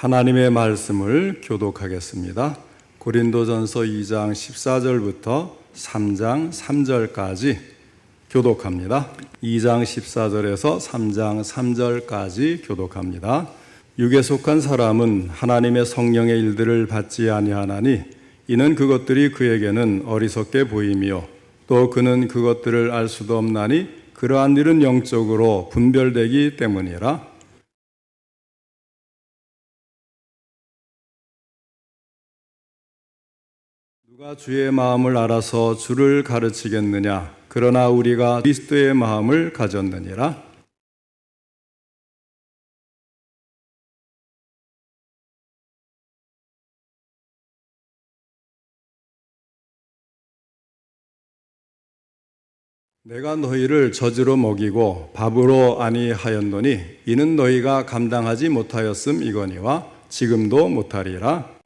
하나님의 말씀을 교독하겠습니다. 고린도전서 2장 14절부터 3장 3절까지 교독합니다. 2장 14절에서 3장 3절까지 교독합니다. 육에 속한 사람은 하나님의 성령의 일들을 받지 아니하나니 이는 그것들이 그에게는 어리석게 보이며 또 그는 그것들을 알 수도 없나니 그러한 일은 영적으로 분별되기 때문이라. 누가 주의 마음을 알아서 주를 가르치겠느냐? 그러나 우리가 그리스도의 마음을 가졌느니라. 내가 너희를 젖으로 먹이고 밥으로 아니하였노니 이는 너희가 감당하지 못하였음이거니와 지금도 못하리라.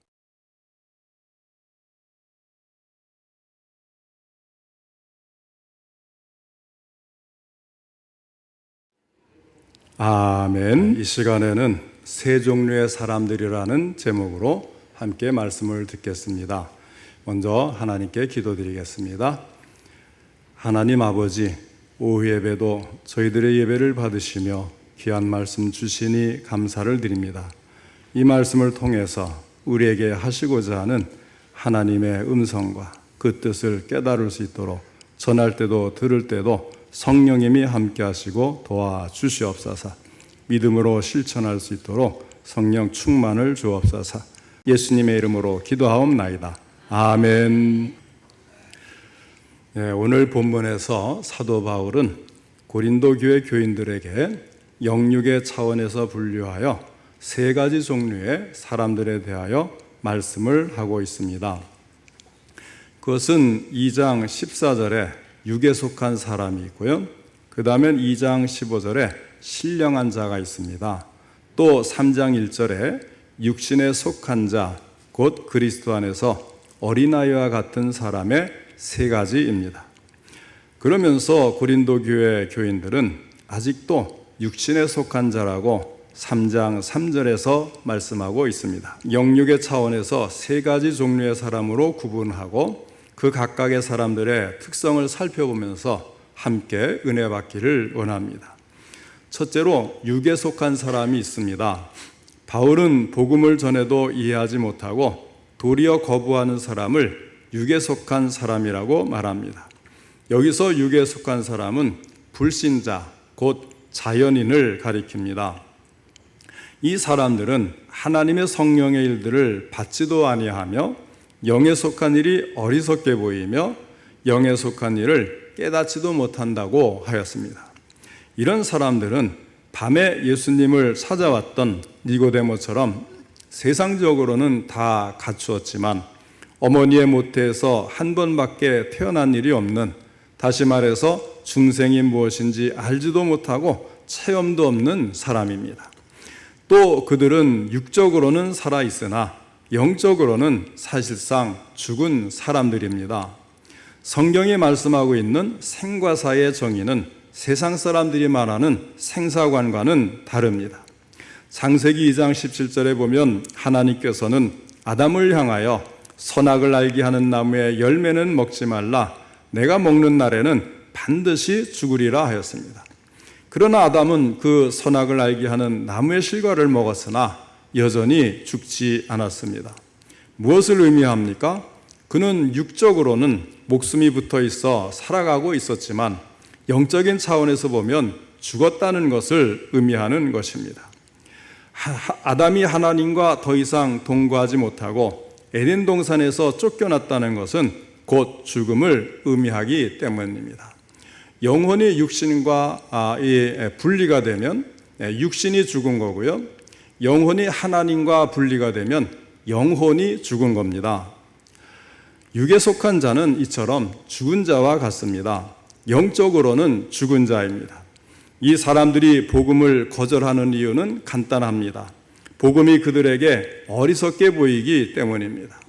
아멘. 이 시간에는 세 종류의 사람들이라는 제목으로 함께 말씀을 듣겠습니다. 먼저 하나님께 기도드리겠습니다. 하나님 아버지, 오후 예배도 저희들의 예배를 받으시며 귀한 말씀 주시니 감사를 드립니다. 이 말씀을 통해서 우리에게 하시고자 하는 하나님의 음성과 그 뜻을 깨달을 수 있도록 전할 때도 들을 때도 성령님이 함께 하시고 도와주시옵소서. 믿음으로 실천할 수 있도록 성령 충만을 주옵소서. 예수님의 이름으로 기도하옵나이다. 아멘. 네, 오늘 본문에서 사도 바울은 고린도 교회 교인들에게 영육의 차원에서 분류하여 세 가지 종류의 사람들에 대하여 말씀을 하고 있습니다. 그것은 2장 14절에 육에 속한 사람이 있고요. 그 다음엔 2장 15절에 신령한 자가 있습니다. 또 3장 1절에 육신에 속한 자, 곧 그리스도 안에서 어린아이와 같은 사람의 세 가지입니다. 그러면서 고린도 교회 교인들은 아직도 육신에 속한 자라고 3장 3절에서 말씀하고 있습니다. 영육의 차원에서 세 가지 종류의 사람으로 구분하고 그 각각의 사람들의 특성을 살펴보면서 함께 은혜 받기를 원합니다. 첫째로 육에 속한 사람이 있습니다. 바울은 복음을 전해도 이해하지 못하고 도리어 거부하는 사람을 육에 속한 사람이라고 말합니다. 여기서 육에 속한 사람은 불신자, 곧 자연인을 가리킵니다. 이 사람들은 하나님의 성령의 일들을 받지도 아니하며 영에 속한 일이 어리석게 보이며 영에 속한 일을 깨닫지도 못한다고 하였습니다. 이런 사람들은 밤에 예수님을 찾아왔던 니고데모처럼 세상적으로는 다 갖추었지만 어머니의 모태에서 한 번밖에 태어난 일이 없는, 다시 말해서 중생이 무엇인지 알지도 못하고 체험도 없는 사람입니다. 또 그들은 육적으로는 살아있으나 영적으로는 사실상 죽은 사람들입니다. 성경이 말씀하고 있는 생과 사의 정의는 세상 사람들이 말하는 생사관과는 다릅니다. 창세기 2장 17절에 보면 하나님께서는 아담을 향하여 선악을 알게 하는 나무의 열매는 먹지 말라, 내가 먹는 날에는 반드시 죽으리라 하였습니다. 그러나 아담은 그 선악을 알게 하는 나무의 실과를 먹었으나 여전히 죽지 않았습니다. 무엇을 의미합니까? 그는 육적으로는 목숨이 붙어 있어 살아가고 있었지만 영적인 차원에서 보면 죽었다는 것을 의미하는 것입니다. 아담이 하나님과 더 이상 동거하지 못하고 에덴 동산에서 쫓겨났다는 것은 곧 죽음을 의미하기 때문입니다. 영혼이 육신과 분리가 되면 육신이 죽은 거고요. 영혼이 하나님과 분리가 되면 영혼이 죽은 겁니다. 육에 속한 자는 이처럼 죽은 자와 같습니다. 영적으로는 죽은 자입니다. 이 사람들이 복음을 거절하는 이유는 간단합니다. 복음이 그들에게 어리석게 보이기 때문입니다.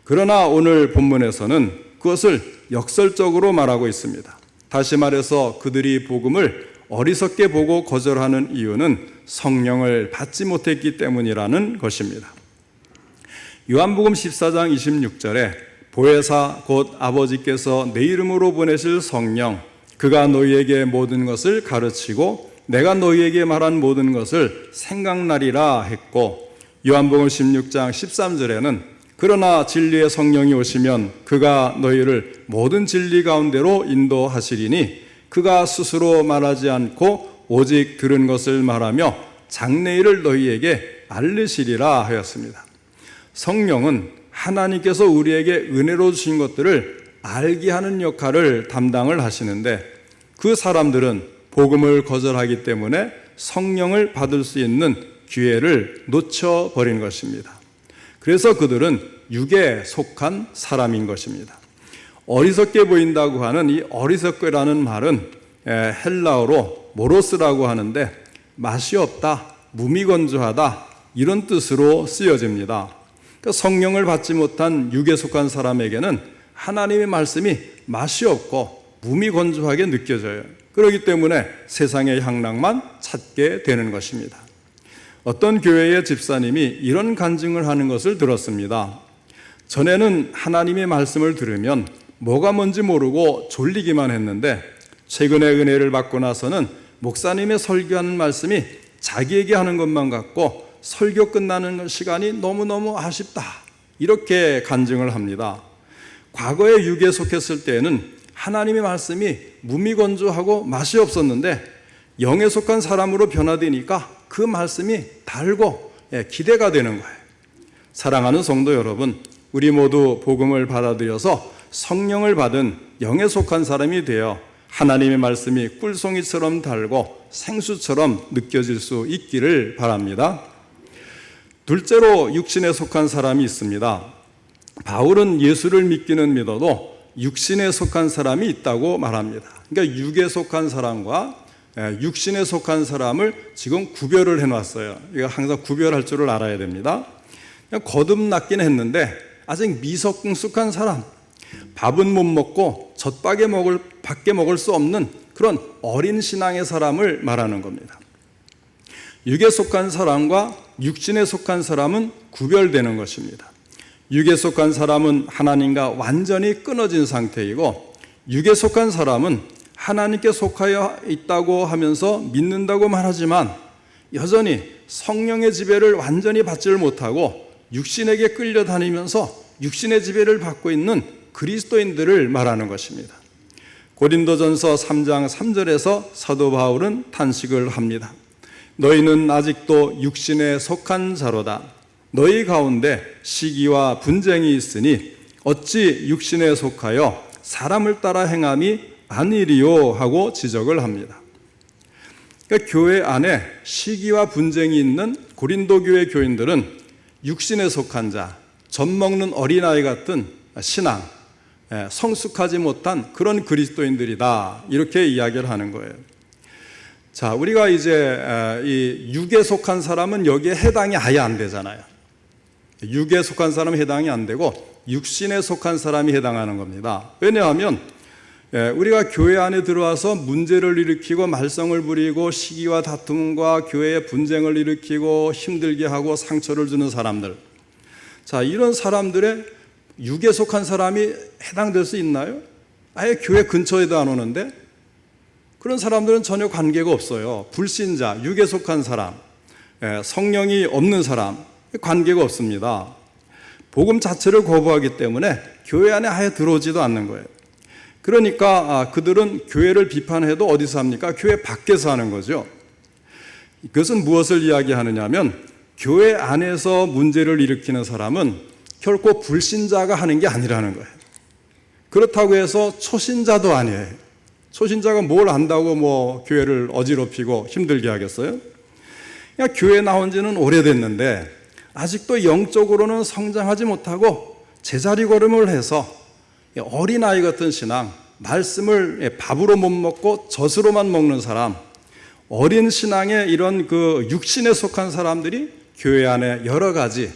그러나 오늘 본문에서는 그것을 역설적으로 말하고 있습니다. 다시 말해서 그들이 복음을 어리석게 보고 거절하는 이유는 성령을 받지 못했기 때문이라는 것입니다. 요한복음 14장 26절에 보혜사 곧 아버지께서 내 이름으로 보내실 성령 그가 너희에게 모든 것을 가르치고 내가 너희에게 말한 모든 것을 생각나리라 했고, 요한복음 16장 13절에는 그러나 진리의 성령이 오시면 그가 너희를 모든 진리 가운데로 인도하시리니 그가 스스로 말하지 않고 오직 들은 것을 말하며 장래일을 너희에게 알리시리라 하였습니다. 성령은 하나님께서 우리에게 은혜로 주신 것들을 알게 하는 역할을 담당을 하시는데, 그 사람들은 복음을 거절하기 때문에 성령을 받을 수 있는 기회를 놓쳐버린 것입니다. 그래서 그들은 육에 속한 사람인 것입니다. 어리석게 보인다고 하는 이 어리석게라는 말은 헬라어로 모로스라고 하는데 맛이 없다, 무미건조하다 이런 뜻으로 쓰여집니다. 그러니까 성령을 받지 못한 육에 속한 사람에게는 하나님의 말씀이 맛이 없고 무미건조하게 느껴져요. 그렇기 때문에 세상의 향락만 찾게 되는 것입니다. 어떤 교회의 집사님이 이런 간증을 하는 것을 들었습니다. 전에는 하나님의 말씀을 들으면 뭐가 뭔지 모르고 졸리기만 했는데 최근에 은혜를 받고 나서는 목사님의 설교하는 말씀이 자기에게 하는 것만 같고 설교 끝나는 시간이 너무너무 아쉽다, 이렇게 간증을 합니다. 과거에 육에 속했을 때에는 하나님의 말씀이 무미건조하고 맛이 없었는데 영에 속한 사람으로 변화되니까 그 말씀이 달고 기대가 되는 거예요. 사랑하는 성도 여러분, 우리 모두 복음을 받아들여서 성령을 받은 영에 속한 사람이 되어 하나님의 말씀이 꿀송이처럼 달고 생수처럼 느껴질 수 있기를 바랍니다. 둘째로 육신에 속한 사람이 있습니다. 바울은 예수를 믿기는 믿어도 육신에 속한 사람이 있다고 말합니다. 그러니까 육에 속한 사람과 육신에 속한 사람을 지금 구별을 해놨어요. 이거 항상 구별할 줄을 알아야 됩니다. 그냥 거듭났긴 했는데 아직 미성숙한 사람, 밥은 못 먹고 밖에 먹을 수 없는 그런 어린 신앙의 사람을 말하는 겁니다. 육에 속한 사람과 육신에 속한 사람은 구별되는 것입니다. 육에 속한 사람은 하나님과 완전히 끊어진 상태이고, 육에 속한 사람은 하나님께 속하여 있다고 하면서 믿는다고 말하지만 여전히 성령의 지배를 완전히 받지를 못하고 육신에게 끌려다니면서 육신의 지배를 받고 있는 그리스도인들을 말하는 것입니다. 고린도전서 3장 3절에서 사도 바울은 탄식을 합니다. 너희는 아직도 육신에 속한 자로다. 너희 가운데 시기와 분쟁이 있으니 어찌 육신에 속하여 사람을 따라 행함이 아니리요 하고 지적을 합니다. 그러니까 교회 안에 시기와 분쟁이 있는 고린도 교회 교인들은 육신에 속한 자, 젖 먹는 어린아이 같은 신앙, 성숙하지 못한 그런 그리스도인들이다, 이렇게 이야기를 하는 거예요. 자, 우리가 이제 이 육에 속한 사람은 여기에 해당이 아예 안 되잖아요. 육에 속한 사람은 해당이 안 되고 육신에 속한 사람이 해당하는 겁니다. 왜냐하면 우리가 교회 안에 들어와서 문제를 일으키고 말썽을 부리고 시기와 다툼과 교회의 분쟁을 일으키고 힘들게 하고 상처를 주는 사람들, 자, 이런 사람들의 육에 속한 사람이 해당될 수 있나요? 아예 교회 근처에도 안 오는데 그런 사람들은 전혀 관계가 없어요. 불신자, 육에 속한 사람, 성령이 없는 사람, 관계가 없습니다. 복음 자체를 거부하기 때문에 교회 안에 아예 들어오지도 않는 거예요. 그러니까 그들은 교회를 비판해도 어디서 합니까? 교회 밖에서 하는 거죠. 그것은 무엇을 이야기하느냐 하면 교회 안에서 문제를 일으키는 사람은 결코 불신자가 하는 게 아니라는 거예요. 그렇다고 해서 초신자도 아니에요. 초신자가 뭘 안다고 교회를 어지럽히고 힘들게 하겠어요? 그냥 교회 나온 지는 오래됐는데 아직도 영적으로는 성장하지 못하고 제자리 걸음을 해서 어린아이 같은 신앙, 말씀을 밥으로 못 먹고 젖으로만 먹는 사람, 어린 신앙의 이런 그 육신에 속한 사람들이 교회 안에 여러 가지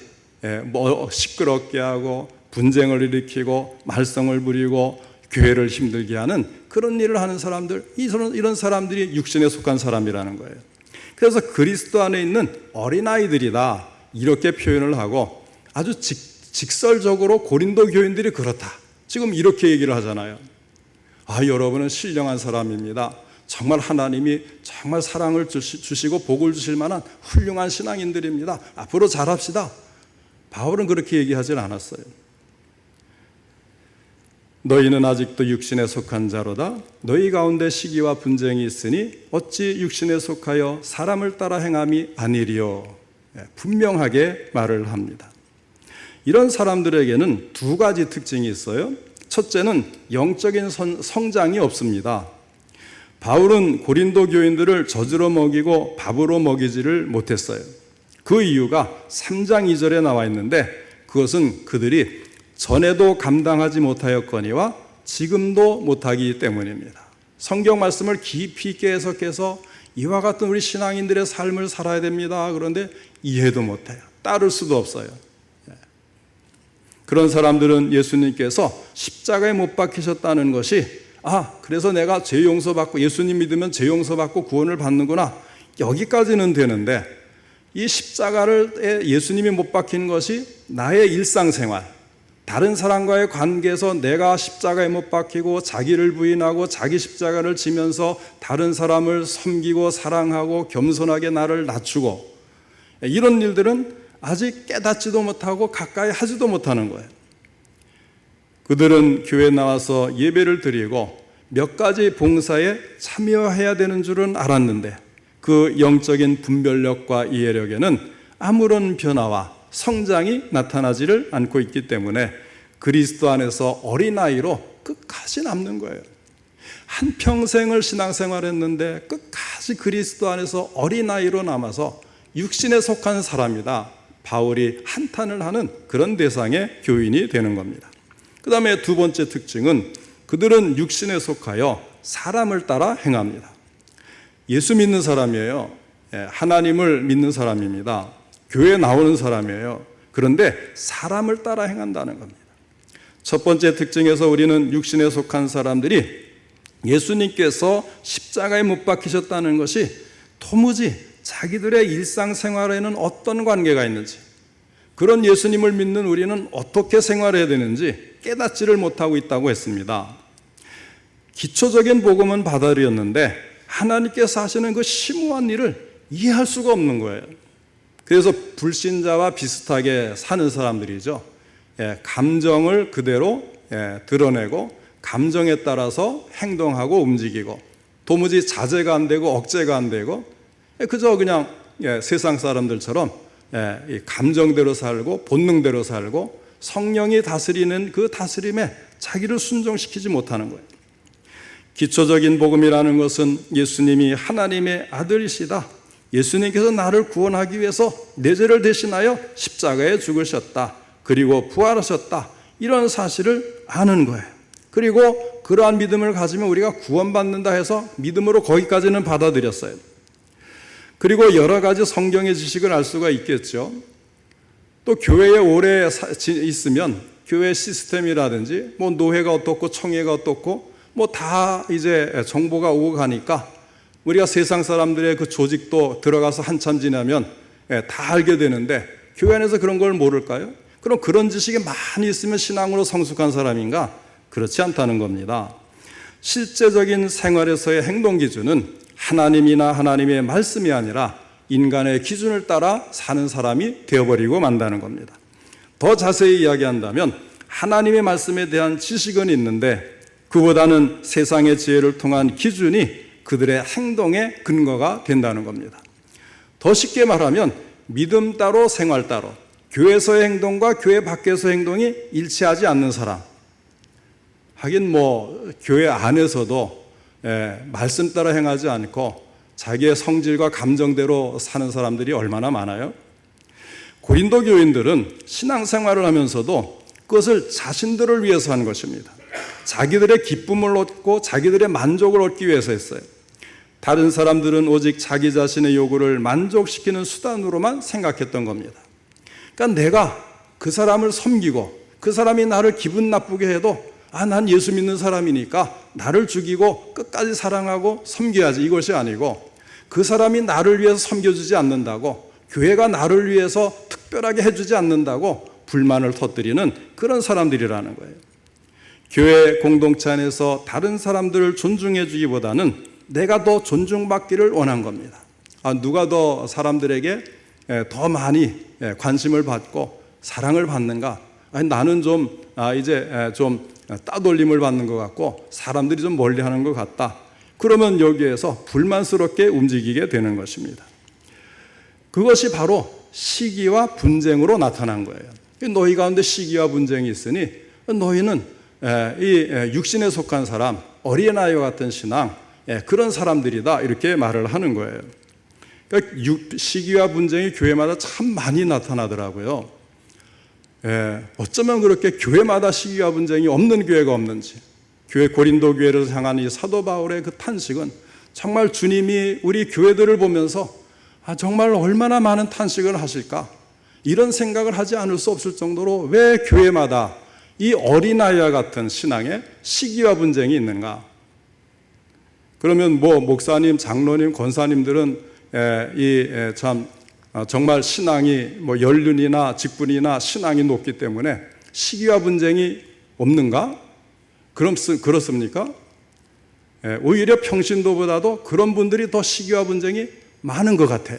시끄럽게 하고 분쟁을 일으키고 말썽을 부리고 교회를 힘들게 하는 그런 일을 하는 사람들, 이런 사람들이 육신에 속한 사람이라는 거예요. 그래서 그리스도 안에 있는 어린아이들이다 이렇게 표현을 하고 아주 직설적으로 고린도 교인들이 그렇다 지금 이렇게 얘기를 하잖아요. 여러분은 신령한 사람입니다. 정말 하나님이 정말 사랑을 주시고 복을 주실 만한 훌륭한 신앙인들입니다. 앞으로 잘합시다. 바울은 그렇게 얘기하지 않았어요. 너희는 아직도 육신에 속한 자로다. 너희 가운데 시기와 분쟁이 있으니 어찌 육신에 속하여 사람을 따라 행함이 아니리요. 분명하게 말을 합니다. 이런 사람들에게는 두 가지 특징이 있어요. 첫째는 영적인 성장이 없습니다. 바울은 고린도 교인들을 젖으로 먹이고 밥으로 먹이지를 못했어요. 그 이유가 3장 2절에 나와 있는데 그것은 그들이 전에도 감당하지 못하였거니와 지금도 못하기 때문입니다. 성경 말씀을 깊이 있게 해석해서 이와 같은 우리 신앙인들의 삶을 살아야 됩니다. 그런데 이해도 못해요. 따를 수도 없어요. 그런 사람들은 예수님께서 십자가에 못 박히셨다는 것이 그래서 내가 죄 용서받고 예수님 믿으면 죄 용서받고 구원을 받는구나 여기까지는 되는데 이 십자가를 예수님이 못 박힌 것이 나의 일상생활 다른 사람과의 관계에서 내가 십자가에 못 박히고 자기를 부인하고 자기 십자가를 지면서 다른 사람을 섬기고 사랑하고 겸손하게 나를 낮추고 이런 일들은 아직 깨닫지도 못하고 가까이 하지도 못하는 거예요. 그들은 교회에 나와서 예배를 드리고 몇 가지 봉사에 참여해야 되는 줄은 알았는데 그 영적인 분별력과 이해력에는 아무런 변화와 성장이 나타나지를 않고 있기 때문에 그리스도 안에서 어린아이로 끝까지 남는 거예요. 한평생을 신앙생활했는데 끝까지 그리스도 안에서 어린아이로 남아서 육신에 속한 사람이다. 바울이 한탄을 하는 그런 대상의 교인이 되는 겁니다. 그 다음에 두 번째 특징은 그들은 육신에 속하여 사람을 따라 행합니다. 예수 믿는 사람이에요. 하나님을 믿는 사람입니다. 교회에 나오는 사람이에요. 그런데 사람을 따라 행한다는 겁니다. 첫 번째 특징에서 우리는 육신에 속한 사람들이 예수님께서 십자가에 못 박히셨다는 것이 도무지 자기들의 일상생활에는 어떤 관계가 있는지 그런 예수님을 믿는 우리는 어떻게 생활해야 되는지 깨닫지를 못하고 있다고 했습니다. 기초적인 복음은 받아들였는데 하나님께서 하시는 그 심오한 일을 이해할 수가 없는 거예요. 그래서 불신자와 비슷하게 사는 사람들이죠. 감정을 그대로 드러내고 감정에 따라서 행동하고 움직이고 도무지 자제가 안 되고 억제가 안 되고 그저 그냥 세상 사람들처럼 감정대로 살고 본능대로 살고 성령이 다스리는 그 다스림에 자기를 순종시키지 못하는 거예요. 기초적인 복음이라는 것은 예수님이 하나님의 아들이시다. 예수님께서 나를 구원하기 위해서 내 죄를 대신하여 십자가에 죽으셨다. 그리고 부활하셨다. 이런 사실을 아는 거예요. 그리고 그러한 믿음을 가지면 우리가 구원받는다 해서 믿음으로 거기까지는 받아들였어요. 그리고 여러 가지 성경의 지식을 알 수가 있겠죠. 또 교회에 오래 있으면 교회 시스템이라든지 뭐 노회가 어떻고 청회가 어떻고 뭐 다 이제 정보가 오고 가니까 우리가 세상 사람들의 그 조직도 들어가서 한참 지나면 다 알게 되는데 교회 안에서 그런 걸 모를까요? 그럼 그런 지식이 많이 있으면 신앙으로 성숙한 사람인가? 그렇지 않다는 겁니다. 실제적인 생활에서의 행동 기준은 하나님이나 하나님의 말씀이 아니라 인간의 기준을 따라 사는 사람이 되어버리고 만다는 겁니다. 더 자세히 이야기한다면 하나님의 말씀에 대한 지식은 있는데 그보다는 세상의 지혜를 통한 기준이 그들의 행동의 근거가 된다는 겁니다. 더 쉽게 말하면 믿음 따로 생활 따로 교회에서의 행동과 교회 밖에서의 행동이 일치하지 않는 사람. 하긴 뭐 교회 안에서도 말씀 따라 행하지 않고 자기의 성질과 감정대로 사는 사람들이 얼마나 많아요? 고린도 교인들은 신앙생활을 하면서도 그것을 자신들을 위해서 한 것입니다. 자기들의 기쁨을 얻고 자기들의 만족을 얻기 위해서 했어요. 다른 사람들은 오직 자기 자신의 요구를 만족시키는 수단으로만 생각했던 겁니다. 그러니까 내가 그 사람을 섬기고 그 사람이 나를 기분 나쁘게 해도 난 예수 믿는 사람이니까 나를 죽이고 끝까지 사랑하고 섬겨야지 이것이 아니고 그 사람이 나를 위해서 섬겨주지 않는다고, 교회가 나를 위해서 특별하게 해주지 않는다고 불만을 터뜨리는 그런 사람들이라는 거예요. 교회 공동체 안에서 다른 사람들을 존중해 주기보다는 내가 더 존중받기를 원한 겁니다. 누가 더 사람들에게 더 많이 관심을 받고 사랑을 받는가? 나는 좀 이제 좀 따돌림을 받는 것 같고 사람들이 좀 멀리하는 것 같다. 그러면 여기에서 불만스럽게 움직이게 되는 것입니다. 그것이 바로 시기와 분쟁으로 나타난 거예요. 너희 가운데 시기와 분쟁이 있으니 너희는 이 육신에 속한 사람, 어린아이와 같은 신앙, 그런 사람들이다, 이렇게 말을 하는 거예요. 그러니까 시기와 분쟁이 교회마다 참 많이 나타나더라고요. 어쩌면 그렇게 교회마다 시기와 분쟁이 없는 교회가 없는지, 교회 고린도 교회를 향한 이 사도 바울의 그 탄식은 정말 주님이 우리 교회들을 보면서 정말 얼마나 많은 탄식을 하실까, 이런 생각을 하지 않을 수 없을 정도로 왜 교회마다 이 어린아이와 같은 신앙에 시기와 분쟁이 있는가? 그러면 목사님, 장로님, 권사님들은 정말 신앙이 연륜이나 직분이나 신앙이 높기 때문에 시기와 분쟁이 없는가? 그렇습니까? 오히려 평신도보다도 그런 분들이 더 시기와 분쟁이 많은 것 같아요.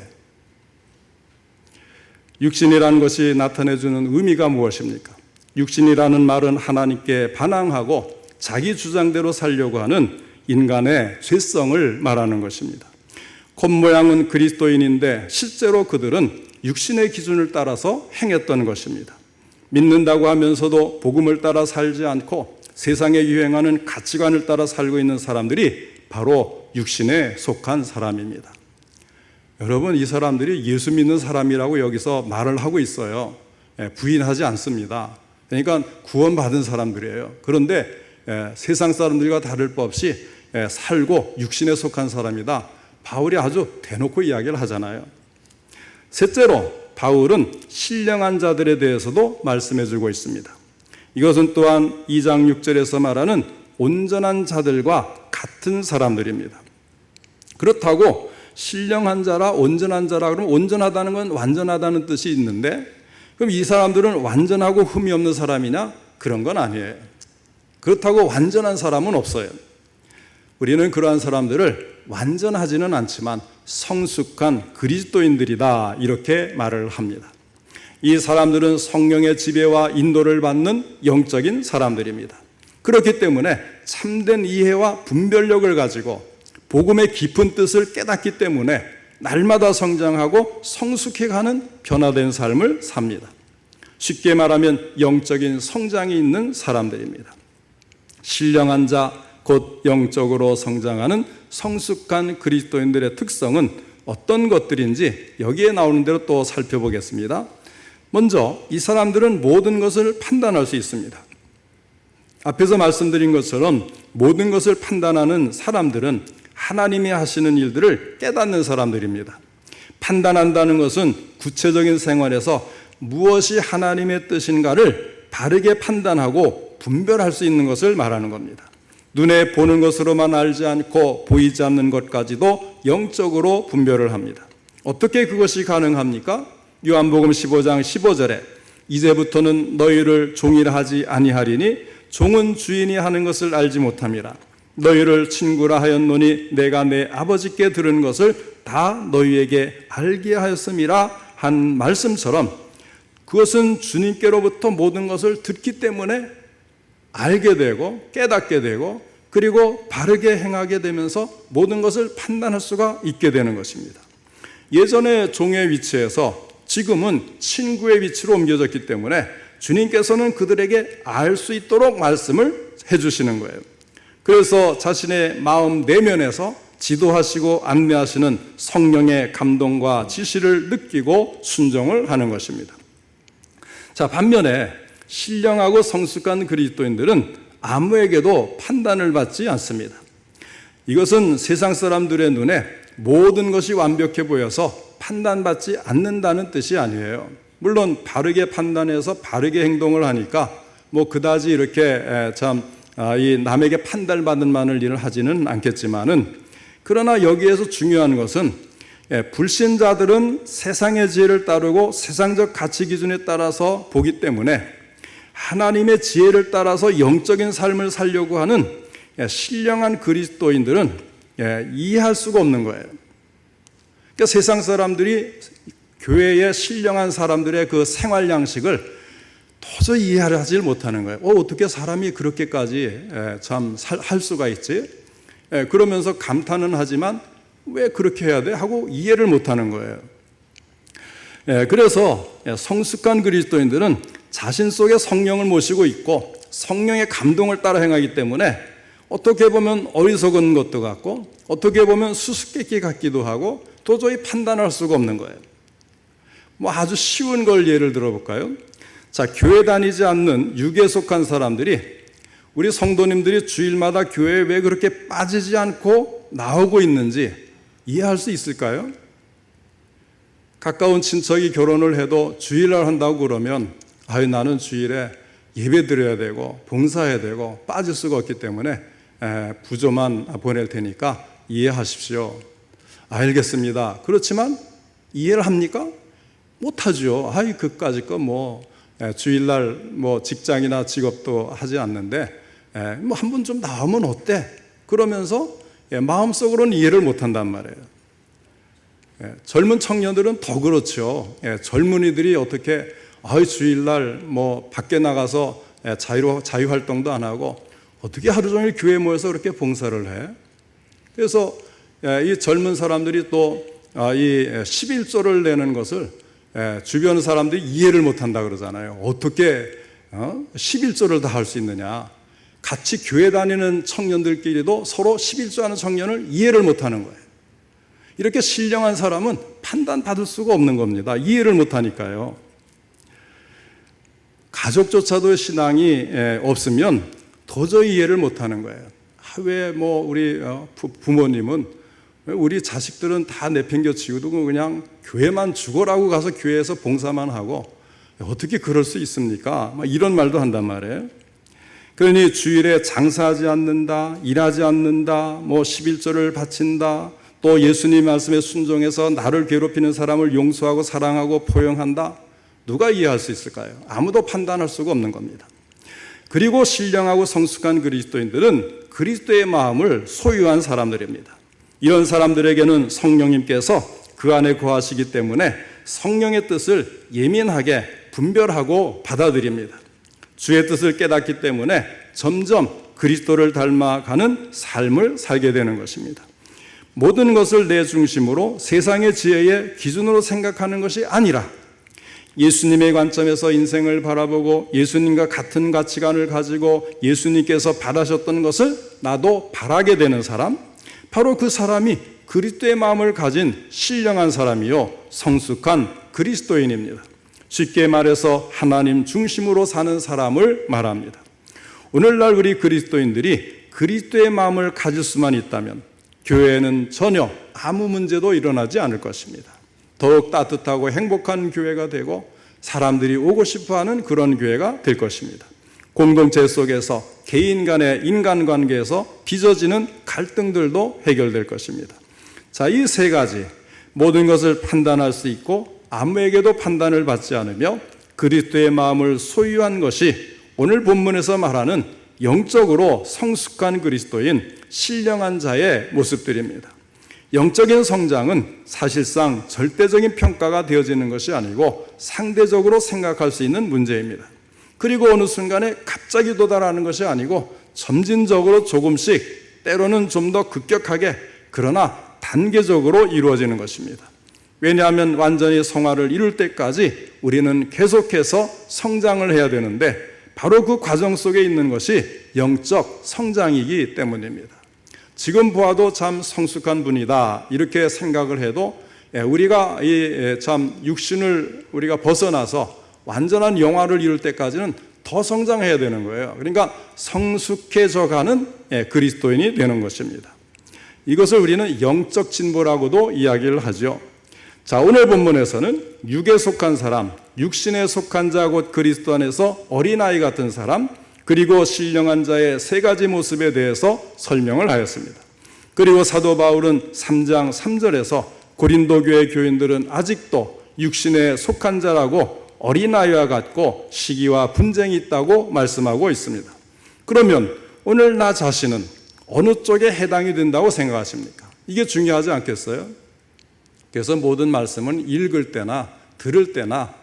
육신이라는 것이 나타내주는 의미가 무엇입니까? 육신이라는 말은 하나님께 반항하고 자기 주장대로 살려고 하는 인간의 죄성을 말하는 것입니다. 겉모양은 그리스도인인데 실제로 그들은 육신의 기준을 따라서 행했던 것입니다. 믿는다고 하면서도 복음을 따라 살지 않고 세상에 유행하는 가치관을 따라 살고 있는 사람들이 바로 육신에 속한 사람입니다. 여러분, 이 사람들이 예수 믿는 사람이라고 여기서 말을 하고 있어요. 부인하지 않습니다. 그러니까 구원받은 사람들이에요. 그런데 세상 사람들과 다를 바 없이 살고 육신에 속한 사람이다, 바울이 아주 대놓고 이야기를 하잖아요. 셋째로 바울은 신령한 자들에 대해서도 말씀해주고 있습니다. 이것은 또한 2장 6절에서 말하는 온전한 자들과 같은 사람들입니다. 그렇다고 신령한 자라 온전한 자라 그러면 온전하다는 건 완전하다는 뜻이 있는데, 그럼 이 사람들은 완전하고 흠이 없는 사람이냐? 그런 건 아니에요. 그렇다고 완전한 사람은 없어요. 우리는 그러한 사람들을 완전하지는 않지만 성숙한 그리스도인들이다, 이렇게 말을 합니다. 이 사람들은 성령의 지배와 인도를 받는 영적인 사람들입니다. 그렇기 때문에 참된 이해와 분별력을 가지고 복음의 깊은 뜻을 깨닫기 때문에 날마다 성장하고 성숙해가는 변화된 삶을 삽니다. 쉽게 말하면 영적인 성장이 있는 사람들입니다. 신령한 자, 곧 영적으로 성장하는 성숙한 그리스도인들의 특성은 어떤 것들인지 여기에 나오는 대로 또 살펴보겠습니다. 먼저 이 사람들은 모든 것을 판단할 수 있습니다. 앞에서 말씀드린 것처럼 모든 것을 판단하는 사람들은 하나님이 하시는 일들을 깨닫는 사람들입니다. 판단한다는 것은 구체적인 생활에서 무엇이 하나님의 뜻인가를 바르게 판단하고 분별할 수 있는 것을 말하는 겁니다. 눈에 보는 것으로만 알지 않고 보이지 않는 것까지도 영적으로 분별을 합니다. 어떻게 그것이 가능합니까? 요한복음 15장 15절에 이제부터는 너희를 종이라 하지 아니하리니 종은 주인이 하는 것을 알지 못함이라. 너희를 친구라 하였노니 내가 내 아버지께 들은 것을 다 너희에게 알게 하였음이라 한 말씀처럼, 그것은 주님께로부터 모든 것을 듣기 때문에 알게 되고 깨닫게 되고 그리고 바르게 행하게 되면서 모든 것을 판단할 수가 있게 되는 것입니다. 예전에 종의 위치에서 지금은 친구의 위치로 옮겨졌기 때문에 주님께서는 그들에게 알 수 있도록 말씀을 해주시는 거예요. 그래서 자신의 마음 내면에서 지도하시고 안내하시는 성령의 감동과 지시를 느끼고 순종을 하는 것입니다. 자, 반면에 신령하고 성숙한 그리스도인들은 아무에게도 판단을 받지 않습니다. 이것은 세상 사람들의 눈에 모든 것이 완벽해 보여서 판단받지 않는다는 뜻이 아니에요. 물론 바르게 판단해서 바르게 행동을 하니까 그다지 이렇게 이 남에게 판단받는 만한 일을 하지는 않겠지만은, 그러나 여기에서 중요한 것은 불신자들은 세상의 지혜를 따르고 세상적 가치 기준에 따라서 보기 때문에 하나님의 지혜를 따라서 영적인 삶을 살려고 하는 신령한 그리스도인들은 이해할 수가 없는 거예요. 그러니까 세상 사람들이 교회의 신령한 사람들의 그 생활 양식을 도저히 이해를 하지 못하는 거예요. 어떻게 사람이 그렇게까지 참 할 수가 있지? 그러면서 감탄은 하지만 왜 그렇게 해야 돼? 하고 이해를 못하는 거예요. 그래서 성숙한 그리스도인들은 자신 속에 성령을 모시고 있고 성령의 감동을 따라 행하기 때문에 어떻게 보면 어리석은 것도 같고 어떻게 보면 수수께끼 같기도 하고 도저히 판단할 수가 없는 거예요. 뭐 아주 쉬운 걸 예를 들어볼까요? 자, 교회 다니지 않는 육에 속한 사람들이 우리 성도님들이 주일마다 교회에 왜 그렇게 빠지지 않고 나오고 있는지 이해할 수 있을까요? 가까운 친척이 결혼을 해도 주일날 한다고 그러면 나는 주일에 예배 드려야 되고 봉사해야 되고 빠질 수가 없기 때문에 부조만 보낼 테니까 이해하십시오. 알겠습니다. 그렇지만 이해를 합니까? 못하죠. 그까짓 거 주일날 직장이나 직업도 하지 않는데 한 번 좀 나오면 어때? 그러면서 마음속으로는 이해를 못한단 말이에요. 젊은 청년들은 더 그렇죠. 젊은이들이 어떻게 주일날 밖에 나가서 자유활동도 안 하고 어떻게 하루 종일 교회에 모여서 그렇게 봉사를 해? 그래서 이 젊은 사람들이 또 이 11조를 내는 것을 주변 사람들이 이해를 못한다 그러잖아요. 어떻게 11조를 다 할 수 있느냐? 같이 교회 다니는 청년들끼리도 서로 11조 하는 청년을 이해를 못하는 거예요. 이렇게 신령한 사람은 판단받을 수가 없는 겁니다. 이해를 못하니까요. 가족조차도 신앙이 없으면 도저히 이해를 못하는 거예요. 왜 우리 부모님은 우리 자식들은 다 내팽겨치고도 그냥 교회만 죽어라고 가서 교회에서 봉사만 하고 어떻게 그럴 수 있습니까? 이런 말도 한단 말이에요. 그러니 주일에 장사하지 않는다, 일하지 않는다, 11조를 바친다, 또 예수님 말씀에 순종해서 나를 괴롭히는 사람을 용서하고 사랑하고 포용한다. 누가 이해할 수 있을까요? 아무도 판단할 수가 없는 겁니다. 그리고 신령하고 성숙한 그리스도인들은 그리스도의 마음을 소유한 사람들입니다. 이런 사람들에게는 성령님께서 그 안에 거하시기 때문에 성령의 뜻을 예민하게 분별하고 받아들입니다. 주의 뜻을 깨닫기 때문에 점점 그리스도를 닮아가는 삶을 살게 되는 것입니다. 모든 것을 내 중심으로 세상의 지혜의 기준으로 생각하는 것이 아니라 예수님의 관점에서 인생을 바라보고 예수님과 같은 가치관을 가지고 예수님께서 바라셨던 것을 나도 바라게 되는 사람, 바로 그 사람이 그리스도의 마음을 가진 신령한 사람이요 성숙한 그리스도인입니다. 쉽게 말해서 하나님 중심으로 사는 사람을 말합니다. 오늘날 우리 그리스도인들이 그리스도의 마음을 가질 수만 있다면 교회에는 전혀 아무 문제도 일어나지 않을 것입니다. 더욱 따뜻하고 행복한 교회가 되고 사람들이 오고 싶어하는 그런 교회가 될 것입니다. 공동체 속에서 개인 간의 인간관계에서 빚어지는 갈등들도 해결될 것입니다. 자, 이 세 가지 모든 것을 판단할 수 있고 아무에게도 판단을 받지 않으며 그리스도의 마음을 소유한 것이 오늘 본문에서 말하는 영적으로 성숙한 그리스도인 신령한 자의 모습들입니다. 영적인 성장은 사실상 절대적인 평가가 되어지는 것이 아니고 상대적으로 생각할 수 있는 문제입니다. 그리고 어느 순간에 갑자기 도달하는 것이 아니고 점진적으로 조금씩 때로는 좀 더 급격하게 그러나 단계적으로 이루어지는 것입니다. 왜냐하면 완전히 성화를 이룰 때까지 우리는 계속해서 성장을 해야 되는데 바로 그 과정 속에 있는 것이 영적 성장이기 때문입니다. 지금 보아도 참 성숙한 분이다 이렇게 생각을 해도 우리가 참 육신을 우리가 벗어나서 완전한 영화를 이룰 때까지는 더 성장해야 되는 거예요. 그러니까 성숙해져 가는 그리스도인이 되는 것입니다. 이것을 우리는 영적 진보라고도 이야기를 하죠. 자, 오늘 본문에서는 육에 속한 사람, 육신에 속한 자 곧 그리스도 안에서 어린아이 같은 사람, 그리고 신령한 자의 세 가지 모습에 대해서 설명을 하였습니다. 그리고 사도 바울은 3장 3절에서 고린도 교회 교인들은 아직도 육신에 속한 자라고 어린아이와 같고 시기와 분쟁이 있다고 말씀하고 있습니다. 그러면 오늘 나 자신은 어느 쪽에 해당이 된다고 생각하십니까? 이게 중요하지 않겠어요? 그래서 모든 말씀은 읽을 때나 들을 때나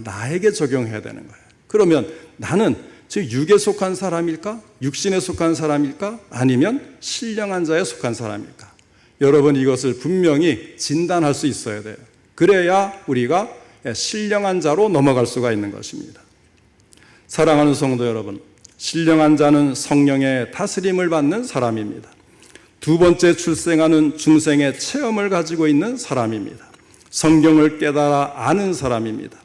나에게 적용해야 되는 거예요. 그러면 나는 즉 육에 속한 사람일까? 육신에 속한 사람일까? 아니면 신령한 자에 속한 사람일까? 여러분 이것을 분명히 진단할 수 있어야 돼요. 그래야 우리가 신령한 자로 넘어갈 수가 있는 것입니다. 사랑하는 성도 여러분, 신령한 자는 성령의 다스림을 받는 사람입니다. 두 번째 출생하는 중생의 체험을 가지고 있는 사람입니다. 성경을 깨달아 아는 사람입니다.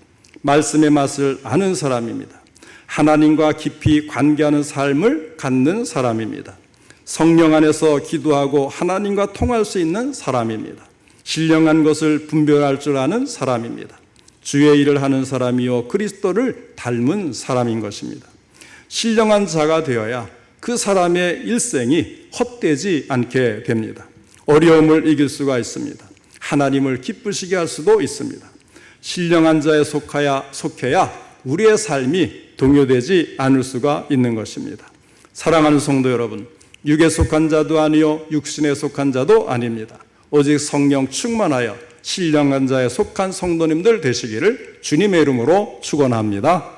말씀의 맛을 아는 사람입니다. 하나님과 깊이 관계하는 삶을 갖는 사람입니다. 성령 안에서 기도하고 하나님과 통할 수 있는 사람입니다. 신령한 것을 분별할 줄 아는 사람입니다. 주의 일을 하는 사람이요 그리스도를 닮은 사람인 것입니다. 신령한 자가 되어야 그 사람의 일생이 헛되지 않게 됩니다. 어려움을 이길 수가 있습니다. 하나님을 기쁘시게 할 수도 있습니다. 신령한 자에 속해야 우리의 삶이 동요되지 않을 수가 있는 것입니다. 사랑하는 성도 여러분, 육에 속한 자도 아니요 육신에 속한 자도 아닙니다. 오직 성령 충만하여 신령한 자에 속한 성도님들 되시기를 주님의 이름으로 축원합니다.